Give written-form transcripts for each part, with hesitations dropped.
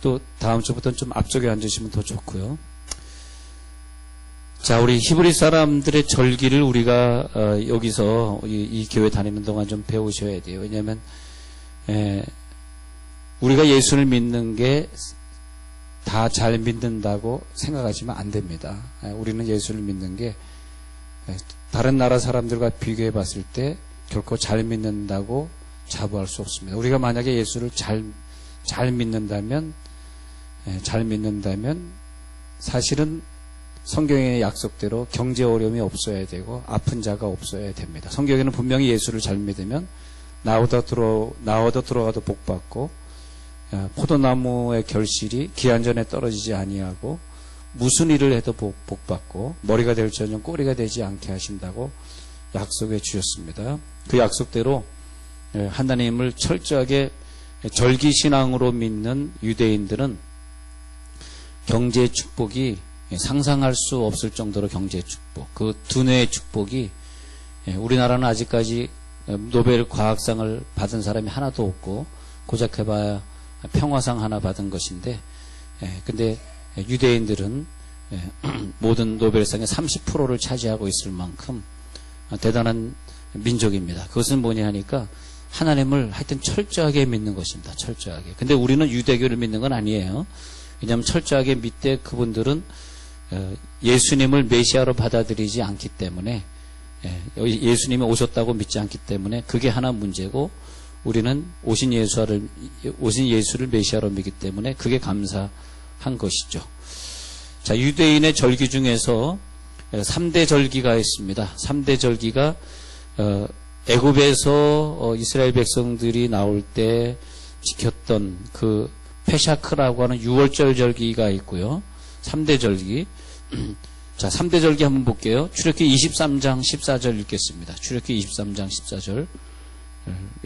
또 다음 주부터는 좀 앞쪽에 앉으시면 더 좋고요. 자, 우리 히브리 사람들의 절기를 우리가 여기서 이 교회 다니는 동안 좀 배우셔야 돼요. 왜냐하면 우리가 예수를 믿는 게 다 잘 믿는다고 생각하시면 안 됩니다. 우리는 예수를 믿는 게 다른 나라 사람들과 비교해 봤을 때 결코 잘 믿는다고 자부할 수 없습니다. 우리가 만약에 예수를 잘 믿는다면 사실은 성경의 약속대로 경제 어려움이 없어야 되고 아픈 자가 없어야 됩니다. 성경에는 분명히 예수를 잘 믿으면 나오다 들어가도 복받고 포도나무의 결실이 기한전에 떨어지지 아니하고 무슨 일을 해도 복받고 머리가 될지언정 꼬리가 되지 않게 하신다고 약속해 주셨습니다. 그 약속대로 하나님을 철저하게 절기신앙으로 믿는 유대인들은 경제의 축복이 상상할 수 없을 정도로 경제의 축복, 그 두뇌의 축복이 우리나라는 아직까지 노벨 과학상을 받은 사람이 하나도 없고 고작 해봐야 평화상 하나 받은 것인데, 근데 유대인들은 모든 노벨상의 30%를 차지하고 있을 만큼 대단한 민족입니다. 그것은 뭐냐 하니까 하나님을 하여튼 철저하게 믿는 것입니다. 철저하게. 근데 우리는 유대교를 믿는 건 아니에요. 왜냐하면 철저하게 믿되 그분들은 예수님을 메시아로 받아들이지 않기 때문에, 예수님이 오셨다고 믿지 않기 때문에 그게 하나 문제고, 우리는 오신 예수를 메시아로 믿기 때문에 그게 감사한 것이죠. 자, 유대인의 절기 중에서 3대 절기가 있습니다. 3대 절기가 애굽에서 이스라엘 백성들이 나올 때 지켰던 그 페샤크라고 하는 6월절 절기가 있고요. 3대 절기. 자, 3대 절기 한번 볼게요. 출애굽기 23장 14절 읽겠습니다. 출애굽기 23장 14절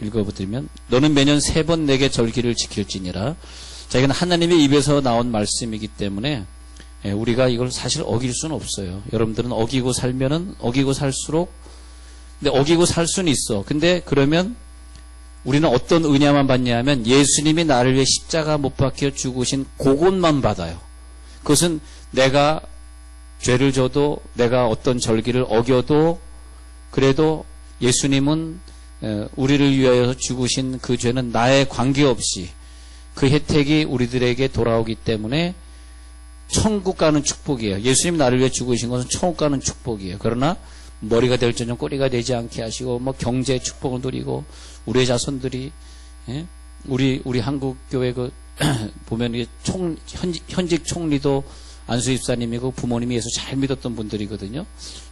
읽어보면, 너는 매년 3번 내게 절기를 지킬지니라. 자, 이건 하나님의 입에서 나온 말씀이기 때문에 우리가 이걸 사실 어길 수는 없어요. 여러분들은 어기고 살면은 어기고 살수록, 근데 어기고 살 수는 있어. 근데 그러면 우리는 어떤 은혜만 받냐 하면 예수님이 나를 위해 십자가 못 박혀 죽으신 그것만 받아요. 그것은 내가 죄를 져도, 내가 어떤 절기를 어겨도, 그래도 예수님은 우리를 위하여 죽으신 그 죄는 나에 관계없이 그 혜택이 우리들에게 돌아오기 때문에 천국 가는 축복이에요. 예수님 나를 위해 죽으신 것은 천국 가는 축복이에요. 그러나 머리가 될지언정 꼬리가 되지 않게 하시고, 뭐 경제의 축복을 누리고, 우리의 자손들이, 우리 한국 교회 보면 이게 현직 총리도 안수 집사님이고 부모님이 예수 잘 믿었던 분들이거든요.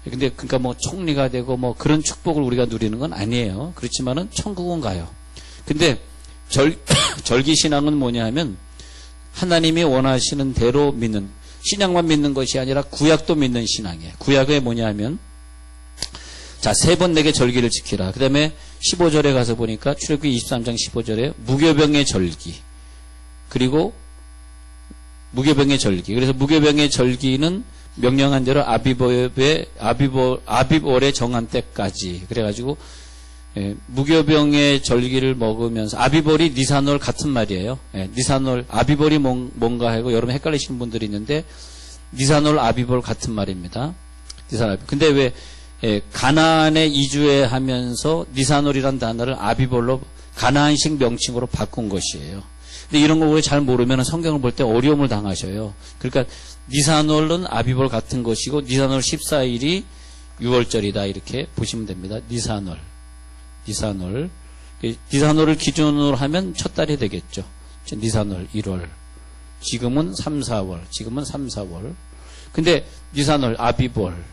근데 그러니까 뭐 총리가 되고 뭐 그런 축복을 우리가 누리는 건 아니에요. 그렇지만은 천국은 가요. 근데 절기 신앙은 뭐냐 하면 하나님이 원하시는 대로 믿는, 신약만 믿는 것이 아니라 구약도 믿는 신앙이에요. 구약에 뭐냐 하면, 자, 3번 내게 절기를 지키라. 그 다음에 15절에 가서 보니까 출애굽기 23장 15절에 무교병의 절기, 그리고 무교병의 절기. 그래서 무교병의 절기는 명령한 대로 아비벌의 정한 때까지. 그래가지고 무교병의 절기를 먹으면서, 아비벌이 니산월 같은 말이에요. 니산월, 아비벌이 뭔가 하고 여러분 헷갈리시는 분들이 있는데 니산월 아비벌 같은 말입니다. 니산월. 근데 왜 가나안에 이주해 하면서 니산월이란 단어를 아비벌로 가나안식 명칭으로 바꾼 것이에요. 근데 이런 거 우리 잘 모르면 성경을 볼 때 어려움을 당하셔요. 그러니까 니산월은 아비벌 같은 것이고 니산월 14일이 6월절이다 이렇게 보시면 됩니다. 니산월을 기준으로 하면 첫 달이 되겠죠. 니산월 1월. 지금은 3, 4월. 근데 니산월 아비벌.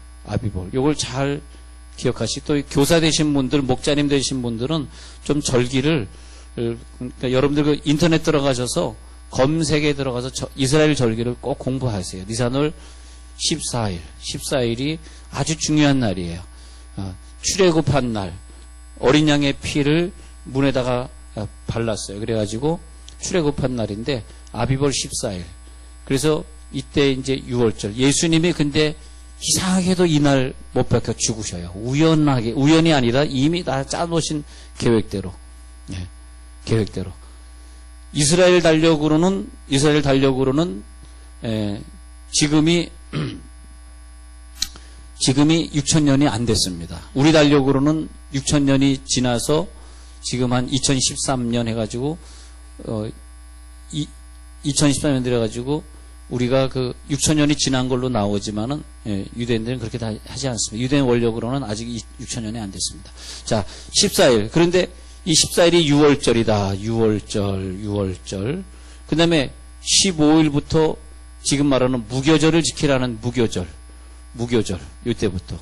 요걸 잘 기억하시고, 또 교사 되신 분들, 목자님 되신 분들은 좀 절기를, 그러니까 여러분들 그 인터넷 들어가셔서 검색에 들어가서 이스라엘 절기를 꼭 공부하세요. 니산월 14일이 아주 중요한 날이에요. 출애굽한 날, 어린 양의 피를 문에다가 발랐어요. 그래가지고 출애굽한 날인데 아비벌 14일. 그래서 이때 이제 6월절. 예수님이 근데 이상하게도 이날 못 박혀 죽으셔요. 우연이 아니라 이미 다 짜놓으신 계획대로. 계획대로. 이스라엘 달력으로는 지금이 6,000년이 안 됐습니다. 우리 달력으로는 6,000년이 지나서 지금 한 2013년 해가지고 2013년 돼가지고 우리가 그 6,000년이 지난 걸로 나오지만은 유대인들은 그렇게 다 하지 않습니다. 유대인 원력으로는 아직 6,000년이 안 됐습니다. 자, 14일. 그런데 이 14일이 6월절이다. 6월절. 그 다음에 15일부터 지금 말하는 무교절을 지키라는 무교절. 이때부터.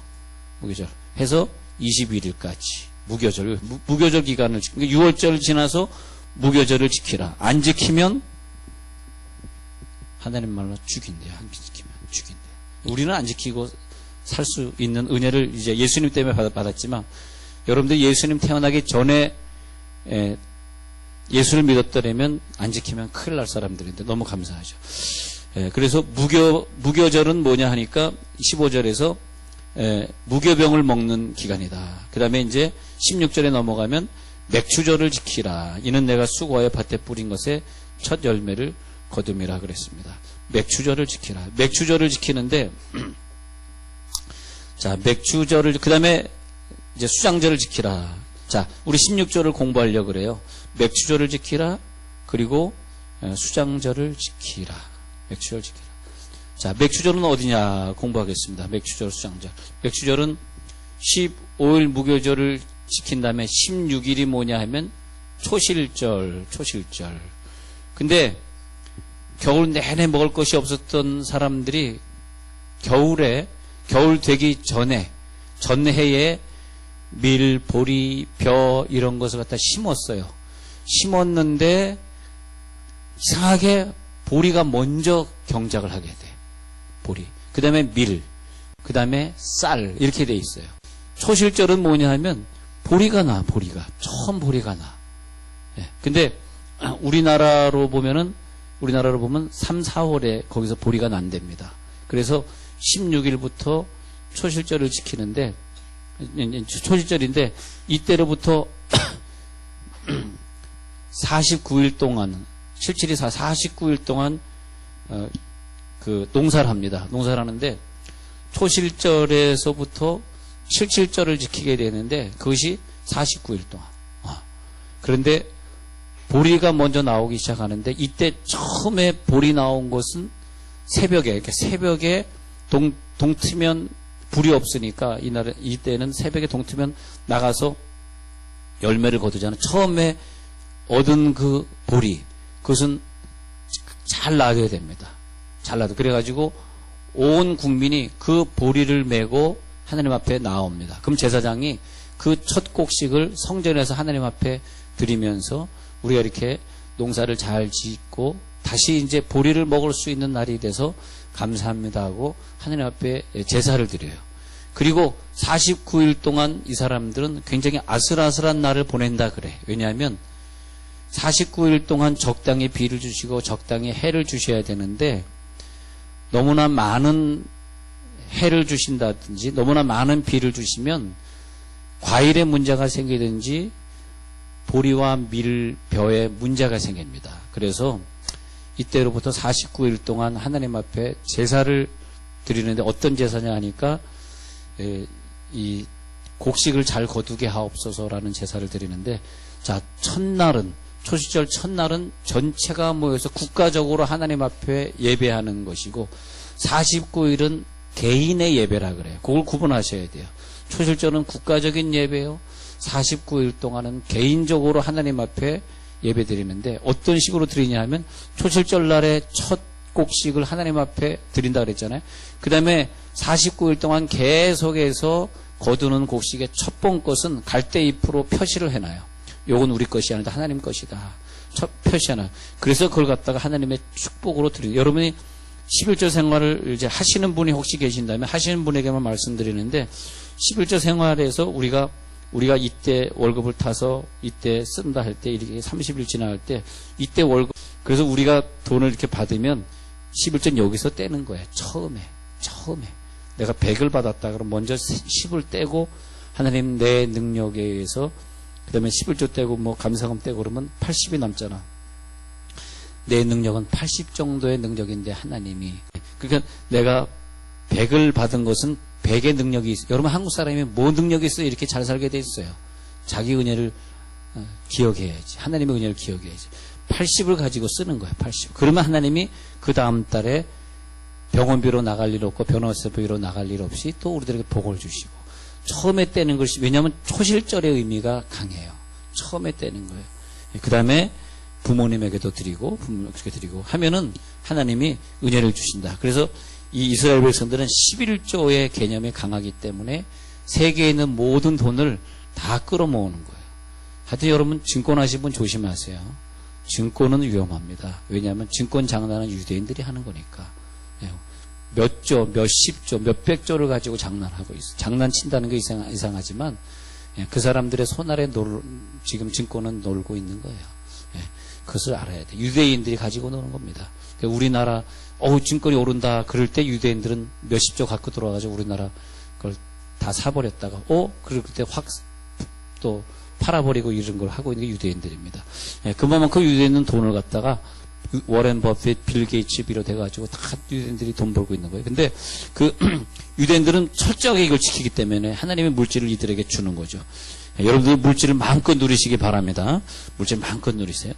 무교절. 해서 21일까지. 무교절 기간을 지키고, 6월절 지나서 무교절을 지키라. 안 지키면, 하나님 말로 죽인대요. 안 지키면 죽인대. 우리는 안 지키고 살 수 있는 은혜를 이제 예수님 때문에 받았지만, 여러분들 예수님 태어나기 전에 예수를 믿었더라면 안 지키면 큰일 날 사람들인데 너무 감사하죠. 그래서 무교절은 뭐냐 하니까 15절에서 무교병을 먹는 기간이다. 그 다음에 이제 16절에 넘어가면 맥추절을 지키라. 이는 내가 수고하여 밭에 뿌린 것에 첫 열매를 거둠이라 그랬습니다. 맥추절을 지키라. 맥추절을 지키는데 자, 맥추절을 그 다음에 이제 수장절을 지키라. 자, 우리 16절을 공부하려고 그래요. 맥추절을 지키라. 그리고 수장절을 지키라. 맥추절 지키라. 자, 맥추절은 어디냐 공부하겠습니다. 맥추절, 수장절. 맥추절은 15일 무교절을 지킨 다음에 16일이 뭐냐 하면 초실절. 근데 겨울 내내 먹을 것이 없었던 사람들이 겨울 되기 전해에 밀, 보리, 벼 이런 것을 갖다 심었어요. 심었는데 이상하게 보리가 먼저 경작을 하게 돼. 보리. 그 다음에 밀. 그 다음에 쌀. 이렇게 돼 있어요. 초실절은 뭐냐 하면 보리가 처음 보리가 나. 근데 우리나라로 보면 3, 4월에 거기서 보리가 난답니다. 그래서 16일부터 초실절을 지키는데 초실절인데 이때로부터 49일 동안 49일 동안 그 농사를 합니다. 농사를 하는데 초실절에서부터 77절을 지키게 되는데 그것이 49일 동안. 그런데 보리가 먼저 나오기 시작하는데 이때 처음에 보리 나온 것은 새벽에 동트면 불이 없으니까 이때는 새벽에 동트면 나가서 열매를 거두잖아요. 처음에 얻은 그 보리 그것은 잘 나게 됩니다. 잘 나도 그래가지고 온 국민이 그 보리를 메고 하나님 앞에 나옵니다. 그럼 제사장이 그 첫 곡식을 성전에서 하나님 앞에 드리면서 우리가 이렇게 농사를 잘 짓고 다시 이제 보리를 먹을 수 있는 날이 돼서 감사합니다 하고 하나님 앞에 제사를 드려요. 그리고 49일 동안 이 사람들은 굉장히 아슬아슬한 날을 보낸다 그래. 왜냐하면 49일 동안 적당히 비를 주시고 적당히 해를 주셔야 되는데 너무나 많은 해를 주신다든지 너무나 많은 비를 주시면 과일에 문제가 생기든지 보리와 밀, 벼에 문제가 생깁니다. 그래서 이때로부터 49일 동안 하나님 앞에 제사를 드리는데 어떤 제사냐 하니까 이 곡식을 잘 거두게 하옵소서라는 제사를 드리는데 자, 초시절 첫날은 전체가 모여서 국가적으로 하나님 앞에 예배하는 것이고 49일은 개인의 예배라 그래요. 그걸 구분하셔야 돼요. 초실절은 국가적인 예배요. 49일 동안은 개인적으로 하나님 앞에 예배 드리는데 어떤 식으로 드리냐 하면 초실절 날에 첫 곡식을 하나님 앞에 드린다 그랬잖아요. 그 다음에 49일 동안 계속해서 거두는 곡식의 첫 번 것은 갈대잎으로 표시를 해놔요. 요건 우리 것이 아니다. 하나님 것이다. 첫 표시하나. 그래서 그걸 갖다가 하나님의 축복으로 드리는. 여러분이 11조 생활을 이제 하시는 분이 혹시 계신다면 하시는 분에게만 말씀드리는데 11조 생활에서 우리가 이때 월급을 타서 이때 쓴다 할 때 이렇게 30일 지나갈 때 이때 월급 그래서 우리가 돈을 이렇게 받으면 11조 여기서 떼는 거예요. 처음에 내가 100을 받았다 그러면 먼저 10을 떼고 하나님 내 능력에 의해서 그 다음에 11조 떼고 뭐 감사금 떼고 그러면 80이 남잖아. 내 능력은 80 정도의 능력인데 하나님이, 그러니까 내가 100을 받은 것은 100의 능력이 있어요. 여러분 한국 사람이 뭐 능력이 있어요? 이렇게 잘 살게 돼 있어요. 자기 은혜를 기억해야지. 하나님의 은혜를 기억해야지. 80을 가지고 쓰는 거예요. 80. 그러면 하나님이 그 다음 달에 병원비로 나갈 일 없고 변호사비로 나갈 일 없이 또 우리들에게 복을 주시고, 처음에 떼는 것이, 왜냐하면 초실절의 의미가 강해요. 처음에 떼는 거예요. 그 다음에 부모님에게도 드리고 부모님에게 드리고 하면은 하나님이 은혜를 주신다. 그래서 이 이스라엘 백성들은 11조의 개념이 강하기 때문에 세계에 있는 모든 돈을 다 끌어모으는 거예요. 하여튼 여러분 증권하신 분 조심하세요. 증권은 위험합니다. 왜냐하면 증권 장난은 유대인들이 하는 거니까. 몇 조, 몇십 조, 몇백 조를 가지고 장난하고 있어요. 장난친다는 게 이상하지만 그 사람들의 손 아래 지금 증권은 놀고 있는 거예요. 그것을 알아야 돼. 유대인들이 가지고 노는 겁니다. 그러니까 우리나라 증권이 오른다 그럴 때 유대인들은 몇십 조 갖고 들어와가지고 우리나라 그걸 다 사버렸다가 그럴 때 확 또 팔아버리고 이런 걸 하고 있는 게 유대인들입니다. 그만큼 그 유대인은 돈을 갖다가 워렌 버핏, 빌 게이츠 비롯해가지고 다 유대인들이 돈 벌고 있는 거예요. 근데 그 유대인들은 철저하게 이걸 지키기 때문에 하나님의 물질을 이들에게 주는 거죠. 여러분들 물질을 마음껏 누리시기 바랍니다. 물질 마음껏 누리세요.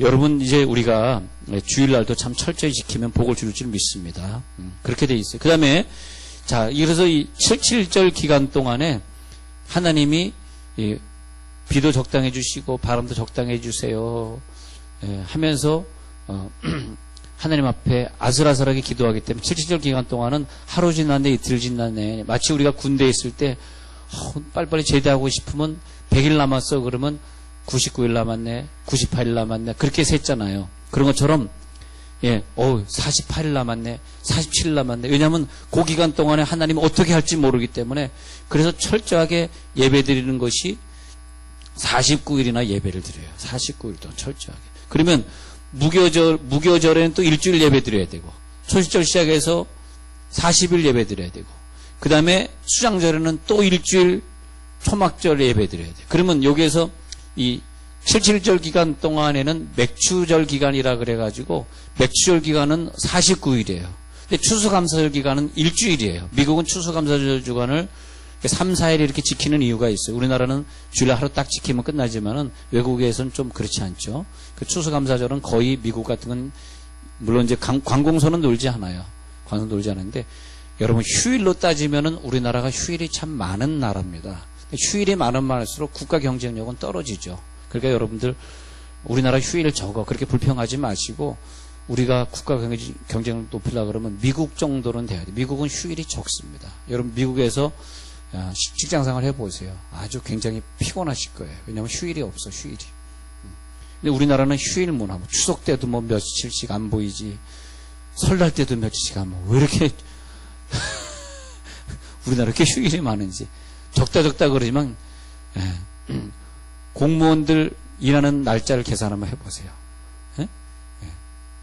여러분 이제 우리가 주일날도 참 철저히 지키면 복을 줄 줄 믿습니다. 그렇게 돼 있어요. 그 다음에 자, 그래서 이 77절 기간 동안에 하나님이 비도 적당해 주시고 바람도 적당해 주세요 하면서 하나님 앞에 아슬아슬하게 기도하기 때문에 77절 기간 동안은 하루 지났네 이틀 지났네, 마치 우리가 군대에 있을 때 빨리빨리 제대하고 싶으면 100일 남았어 그러면 99일 남았네, 98일 남았네 그렇게 셌잖아요. 그런 것처럼 48일 남았네, 47일 남았네. 왜냐하면 그 기간 동안에 하나님이 어떻게 할지 모르기 때문에, 그래서 철저하게 예배 드리는 것이 49일이나 예배를 드려요. 49일 동안 철저하게. 그러면 무교절에는 또 일주일 예배 드려야 되고, 초실절 시작해서 40일 예배 드려야 되고, 그 다음에 수장절에는 또 일주일 초막절 예배 드려야 돼요. 그러면 여기에서 이 77절 기간 동안에는 맥추절 기간이라 그래가지고 맥추절 기간은 49일이에요. 근데 추수감사절 기간은 일주일이에요. 미국은 추수감사절 주간을 3, 4일 이렇게 지키는 이유가 있어요. 우리나라는 주일날 하루 딱 지키면 끝나지만은 외국에서는 좀 그렇지 않죠. 그 추수감사절은 거의 미국 같은 건 물론 이제 관공서는 놀지 않아요. 관공 놀지 않는데 여러분 휴일로 따지면은 우리나라가 휴일이 참 많은 나라입니다. 휴일이 많을수록 국가 경쟁력은 떨어지죠. 그러니까 여러분들 우리나라 휴일 적어 그렇게 불평하지 마시고, 우리가 국가 경쟁을 높이려고 그러면 미국 정도는 돼야 돼요. 미국은 휴일이 적습니다. 여러분 미국에서 직장생활 해보세요. 아주 굉장히 피곤하실 거예요. 왜냐하면 휴일이 없어, 휴일이. 근데 우리나라는 휴일 문화, 추석 때도 뭐 며칠씩 안 보이지, 설날 때도 며칠씩 안 보이지, 왜 이렇게 우리나라 이렇게 휴일이 많은지. 적다 그러지만 공무원들 일하는 날짜를 계산 한번 해보세요.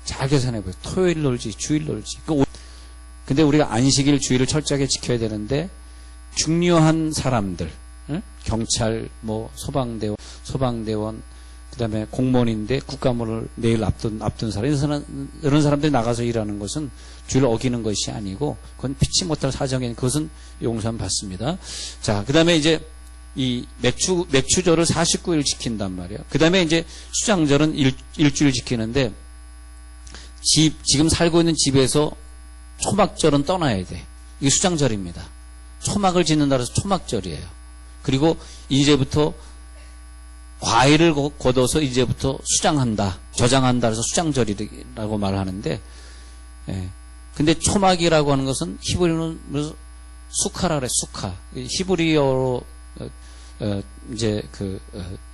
잘 계산해보세요. 토요일 놀지 주일 놀지. 근데 우리가 안식일 주일을 철저하게 지켜야 되는데, 중요한 사람들, 경찰, 소방대원, 그 다음에 공무원인데 국가물을 내일 앞둔 사람, 이런 사람들이 나가서 일하는 것은 주를 어기는 것이 아니고, 그건 피치 못할 사정인, 그것은 용서함 받습니다. 자, 그 다음에 이제 이 맥추절을 49일 지킨단 말이에요. 그 다음에 이제 수장절은 일주일 지키는데, 지금 살고 있는 집에서 초막절은 떠나야 돼. 이게 수장절입니다. 초막을 짓는다 해서 초막절이에요. 그리고 이제부터 과일을 걷어서 이제부터 수장한다, 저장한다 해서 수장절이라고 말하는데, 근데 초막이라고 하는 것은 히브리어는 수카라 그래, 수카. 히브리어로 이제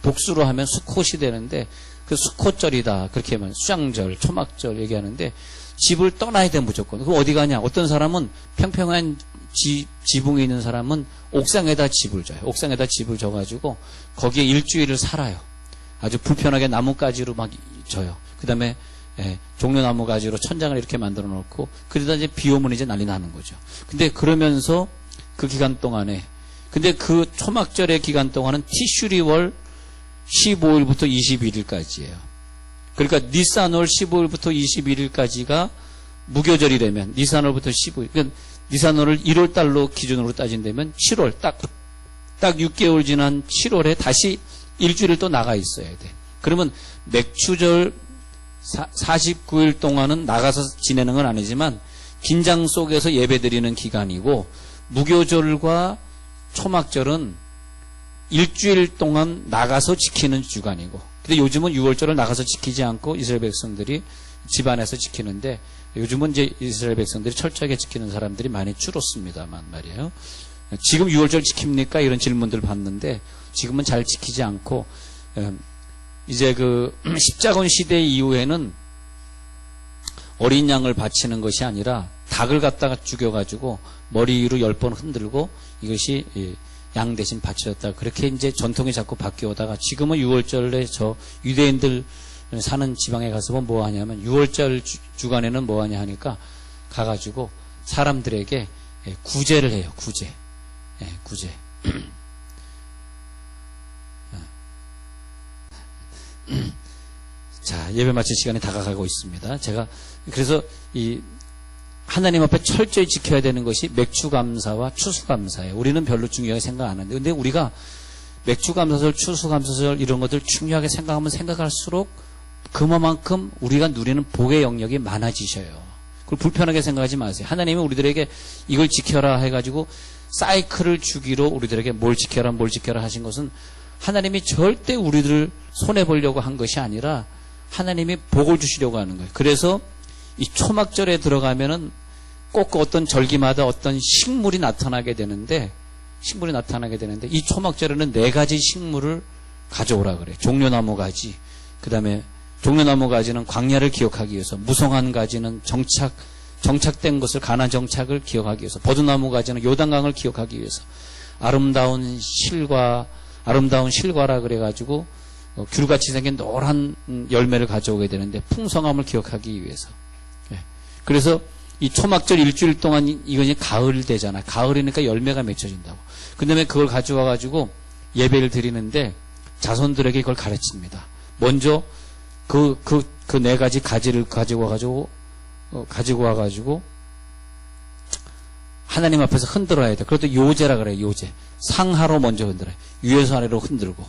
복수로 하면 수콧이 되는데, 그 수콧절이다 그렇게 하면 수장절, 초막절 얘기하는데, 집을 떠나야 돼 무조건. 그럼 어디 가냐? 어떤 사람은 평평한 지붕에 있는 사람은 옥상에다 집을 져요. 옥상에다 집을 져가지고 거기에 일주일을 살아요. 아주 불편하게 나뭇가지로 막 져요. 그 다음에 종려나무 가지로 천장을 이렇게 만들어 놓고, 그러다 이제 비 오면 이제 난리 나는 거죠. 근데 그러면서 그 기간 동안에, 근데 그 초막절의 기간 동안은 티슈리월 15일부터 21일까지예요. 그러니까 니산월 15일부터 21일까지가 무교절이라면 니산월부터 15일, 그러니까 니산월을 1월 달로 기준으로 따진다면 7월 딱 6개월 지난 7월에 다시 일주일을 또 나가 있어야 돼. 그러면 맥추절 49일 동안은 나가서 지내는 건 아니지만 긴장 속에서 예배드리는 기간이고, 무교절과 초막절은 일주일 동안 나가서 지키는 주간이고, 근데 요즘은 6월절을 나가서 지키지 않고 이스라엘 백성들이 집안에서 지키는데, 요즘은 이제 이스라엘 백성들이 철저하게 지키는 사람들이 많이 줄었습니다만 말이에요. 지금 6월절 지킵니까? 이런 질문들 받는데 지금은 잘 지키지 않고, 이제 그 십자군 시대 이후에는 어린 양을 바치는 것이 아니라 닭을 갖다가 죽여가지고 머리 위로 10번 흔들고 이것이 양 대신 바쳐졌다. 그렇게 이제 전통이 자꾸 바뀌어오다가 지금은 6월절에 저 유대인들 사는 지방에 가서 보면 뭐 하냐면 6월절 주간에는 뭐 하냐 하니까 가가지고 사람들에게 구제를 해요. 구제. 구제. 자, 예배 마칠 시간이 다가가고 있습니다. 제가 그래서 이 하나님 앞에 철저히 지켜야 되는 것이 맥추감사와 추수감사예요. 우리는 별로 중요하게 생각 안 하는데, 근데 우리가 맥추감사절, 추수감사절 이런 것들 중요하게 생각하면 생각할수록 그만큼 우리가 누리는 복의 영역이 많아지셔요. 그걸 불편하게 생각하지 마세요. 하나님은 우리들에게 이걸 지켜라 해가지고 사이클을 주기로 우리들에게 뭘 지켜라 하신 것은 하나님이 절대 우리들을 손해보려고 한 것이 아니라 하나님이 복을 주시려고 하는 거예요. 그래서 이 초막절에 들어가면은 꼭 어떤 절기마다 어떤 식물이 나타나게 되는데 이 초막절에는 4가지 식물을 가져오라 그래요. 종려나무 가지, 그 다음에 종려나무 가지는 광야를 기억하기 위해서, 무성한 가지는 정착된 것을, 가나안 정착을 기억하기 위해서, 버드나무 가지는 요단강을 기억하기 위해서, 아름다운 실과라 그래가지고 귤같이 생긴 노란 열매를 가져오게 되는데 풍성함을 기억하기 위해서. 그래서 이 초막절 일주일 동안 이것이 가을 되잖아. 가을이니까 열매가 맺혀진다고. 그 다음에 그걸 가져와가지고 예배를 드리는데 자손들에게 이걸 가르칩니다. 먼저 그 4가지 가지를 가지고 와가지고 하나님 앞에서 흔들어야 돼. 그것도 요제라 그래요. 요제. 상하로 먼저 흔들어요. 위에서 아래로 흔들고,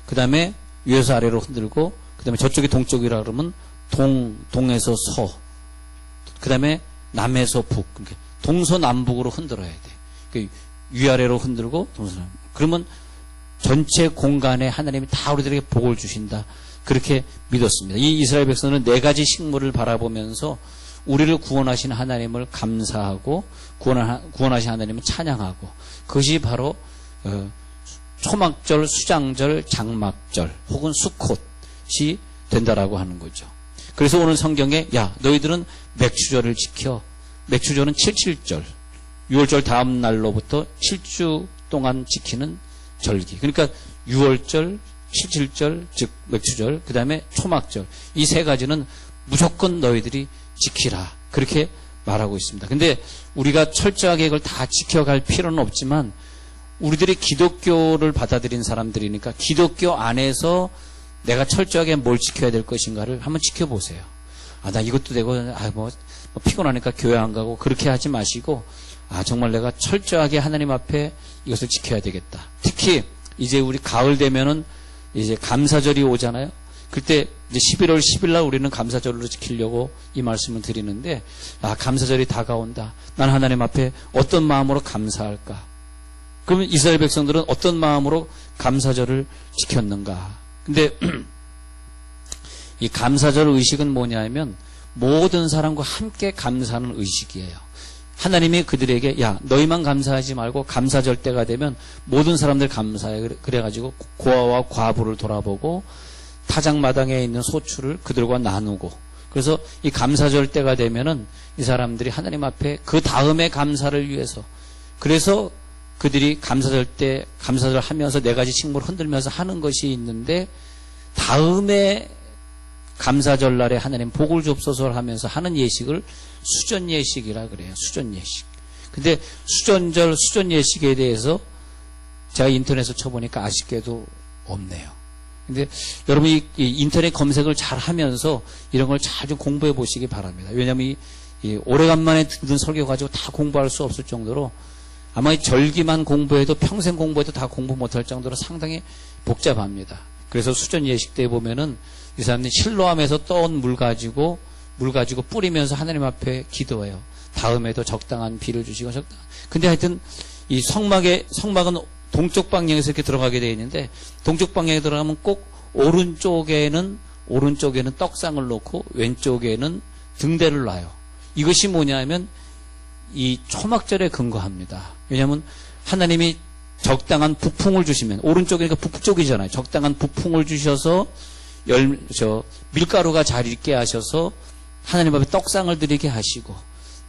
그 다음에 위에서 아래로 흔들고, 그 다음에 저쪽이 동쪽이라 그러면 동에서 서, 그 다음에 남에서 북, 동서남북으로 흔들어야 돼. 위아래로 흔들고 동서남북. 그러면 전체 공간에 하나님이 다 우리들에게 복을 주신다. 그렇게 믿었습니다. 이 이스라엘 백성은 4가지 식물을 바라보면서 우리를 구원하신 하나님을 감사하고 구원하신 하나님을 찬양하고, 그것이 바로 초막절, 수장절, 장막절 혹은 수콧이 된다라고 하는 거죠. 그래서 오늘 성경에 야 너희들은 맥추절을 지켜. 맥추절은 77절, 6월절 다음 날로부터 7주 동안 지키는 절기. 그러니까 6월절, 77절 즉 맥추절, 그 다음에 초막절, 이 3가지는 무조건 너희들이 지키라, 그렇게 말하고 있습니다. 근데 우리가 철저하게 이걸 다 지켜갈 필요는 없지만 우리들이 기독교를 받아들인 사람들이니까 기독교 안에서 내가 철저하게 뭘 지켜야 될 것인가를 한번 지켜보세요. 나 이것도 되고 피곤하니까 교회 안 가고 그렇게 하지 마시고, 정말 내가 철저하게 하나님 앞에 이것을 지켜야 되겠다. 특히 이제 우리 가을 되면은 이제 감사절이 오잖아요. 그때 이제 11월 10일 날 우리는 감사절로 지키려고 이 말씀을 드리는데, 감사절이 다가온다. 난 하나님 앞에 어떤 마음으로 감사할까? 그러면 이스라엘 백성들은 어떤 마음으로 감사절을 지켰는가? 근데 이 감사절 의식은 뭐냐면 모든 사람과 함께 감사하는 의식이에요. 하나님이 그들에게 야 너희만 감사하지 말고 감사절 때가 되면 모든 사람들 감사해. 그래가지고 고아와 과부를 돌아보고 타작마당에 있는 소출을 그들과 나누고, 그래서 이 감사절 때가 되면은 이 사람들이 하나님 앞에 그 다음에 감사를 위해서, 그래서 그들이 감사절 때 감사절 하면서 4가지 식물을 흔들면서 하는 것이 있는데, 다음에 감사절 날에 하나님 복을 줍소서 하면서 하는 예식을 수전 예식이라 그래요. 수전 예식. 근데 수전절, 수전 예식에 대해서 제가 인터넷에 쳐보니까 아쉽게도 없네요. 근데 여러분이 이 인터넷 검색을 잘 하면서 이런 걸 잘 좀 공부해 보시기 바랍니다. 왜냐하면 이 오래간만에 듣는 설교 가지고 다 공부할 수 없을 정도로 아마 이 절기만 공부해도 평생 공부해도 다 공부 못할 정도로 상당히 복잡합니다. 그래서 수전 예식 때 보면은 이 사람들이 실로암에서 떠온 물 가지고 뿌리면서 하나님 앞에 기도해요. 다음에도 적당한 비를 주시고 근데 하여튼 이 성막은 동쪽 방향에서 이렇게 들어가게 되어 있는데 동쪽 방향에 들어가면 꼭 오른쪽에는 떡상을 놓고 왼쪽에는 등대를 놔요. 이것이 뭐냐면 이 초막절에 근거합니다. 왜냐하면 하나님이 적당한 부풍을 주시면 오른쪽이니까 북쪽이잖아요. 적당한 부풍을 주셔서 밀가루가 잘 익게 하셔서 하나님 앞에 떡상을 드리게 하시고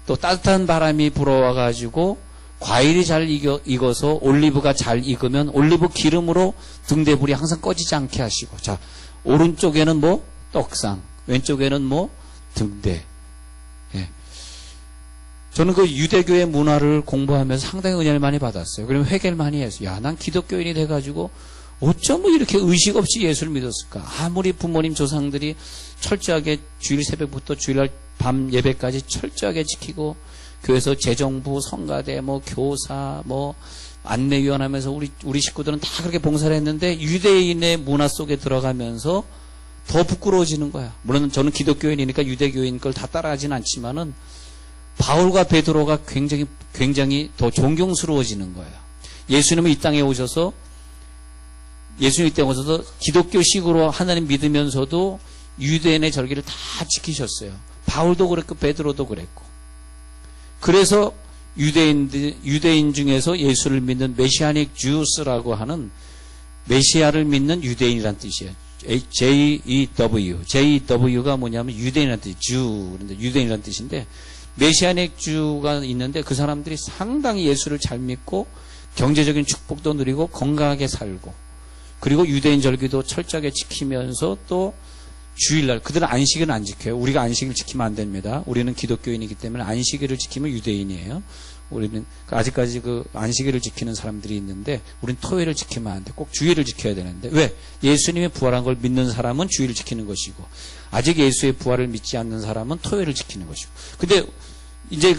또 따뜻한 바람이 불어와 가지고 과일이 잘 익어서 올리브가 잘 익으면 올리브 기름으로 등대불이 항상 꺼지지 않게 하시고 자 오른쪽에는 뭐 떡상 왼쪽에는 뭐 등대. 예. 저는 그 유대교의 문화를 공부하면서 상당히 은혜를 많이 받았어요. 그러면 회개를 많이 했어요. 야, 난 기독교인이 돼가지고 어쩜 이렇게 의식 없이 예수를 믿었을까? 아무리 부모님 조상들이 철저하게 주일 새벽부터 주일날 밤 예배까지 철저하게 지키고 교회에서 재정부, 성가대, 교사, 안내위원 하면서 우리 식구들은 다 그렇게 봉사를 했는데 유대인의 문화 속에 들어가면서 더 부끄러워지는 거야. 물론 저는 기독교인이니까 유대교인 걸 다 따라하진 않지만은 바울과 베드로가 굉장히 더 존경스러워지는 거예요. 예수님은 이 땅에 오셔서 기독교식으로 하나님 믿으면서도 유대인의 절기를 다 지키셨어요. 바울도 그랬고 베드로도 그랬고. 그래서 유대인 중에서 예수를 믿는 메시아닉 주스라고 하는 메시아를 믿는 유대인이란 뜻이에요. JEW가 뭐냐면 유대인이란 뜻이에요. 그런데 유대인이란 뜻인데 메시아닉 주가 있는데 그 사람들이 상당히 예수를 잘 믿고 경제적인 축복도 누리고 건강하게 살고 그리고 유대인 절기도 철저하게 지키면서 또 주일날 그들은 안식일은 안 지켜요. 우리가 안식일 지키면 안 됩니다. 우리는 기독교인이기 때문에 안식일을 지키면 유대인이에요. 우리는 아직까지 그 안식일을 지키는 사람들이 있는데 우리는 토요일을 지키면 안 돼. 꼭 주일을 지켜야 되는데 왜? 예수님의 부활한 걸 믿는 사람은 주일을 지키는 것이고 아직 예수의 부활을 믿지 않는 사람은 토요일을 지키는 것이고. 근데 이제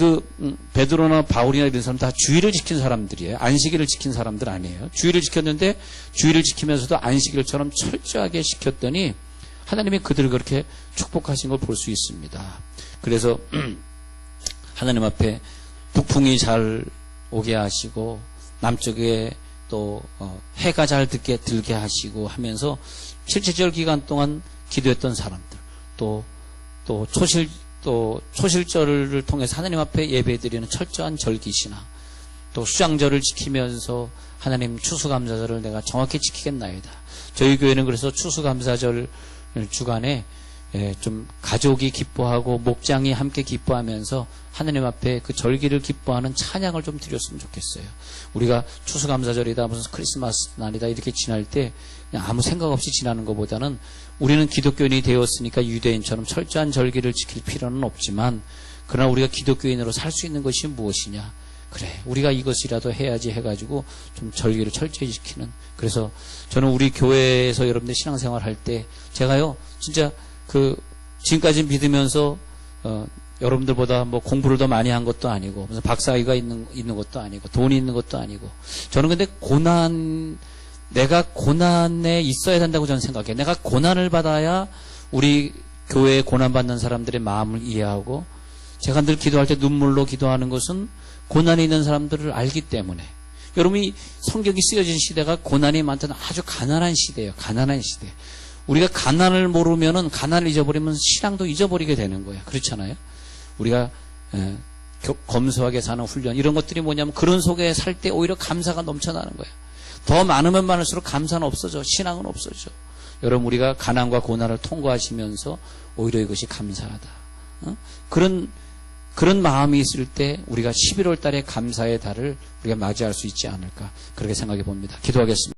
베드로나 바울이나 이런 사람 다 주일을 지킨 사람들이에요. 안식일을 지킨 사람들 아니에요. 주일을 지켰는데 주일을 지키면서도 안식일처럼 철저하게 지켰더니 하나님이 그들을 그렇게 축복하신 걸 볼 수 있습니다. 그래서 하나님 앞에 북풍이 잘 오게 하시고 남쪽에 또 해가 잘 들게 하시고 하면서 칠체절 기간 동안 기도했던 사람들 또 초실절을 통해서 하나님 앞에 예배드리는 철저한 절기시나 또 수장절을 지키면서 하나님 추수감사절을 내가 정확히 지키겠나이다. 저희 교회는 그래서 추수감사절 주간에 좀 가족이 기뻐하고 목장이 함께 기뻐하면서 하나님 앞에 그 절기를 기뻐하는 찬양을 좀 드렸으면 좋겠어요. 우리가 추수감사절이다 무슨 크리스마스 날이다 이렇게 지날 때 그냥 아무 생각 없이 지나는 것보다는 우리는 기독교인이 되었으니까 유대인처럼 철저한 절기를 지킬 필요는 없지만 그러나 우리가 기독교인으로 살 수 있는 것이 무엇이냐. 그래 우리가 이것이라도 해야지 해가지고 좀 절기를 철저히 지키는. 그래서 저는 우리 교회에서 여러분들 신앙생활 할 때 제가요 진짜 지금까지 믿으면서 여러분들보다 공부를 더 많이 한 것도 아니고 무슨 박사학위가 있는 것도 아니고 돈이 있는 것도 아니고 저는 근데 내가 고난에 있어야 된다고 저는 생각해요. 내가 고난을 받아야 우리 교회에 고난받는 사람들의 마음을 이해하고 제가 늘 기도할 때 눈물로 기도하는 것은 고난이 있는 사람들을 알기 때문에. 여러분이 성경이 쓰여진 시대가 고난이 많다는 아주 가난한 시대예요. 가난한 시대. 우리가 가난을 모르면은 가난을 잊어버리면 신앙도 잊어버리게 되는 거예요. 그렇잖아요. 우리가 검소하게 사는 훈련 이런 것들이 뭐냐면 그런 속에 살 때 오히려 감사가 넘쳐나는 거예요. 더 많으면 많을수록 감사는 없어져. 신앙은 없어져. 여러분 우리가 가난과 고난을 통과하시면서 오히려 이것이 감사하다. 그런 마음이 있을 때 우리가 11월 달에 감사의 달을 우리가 맞이할 수 있지 않을까 그렇게 생각해 봅니다. 기도하겠습니다.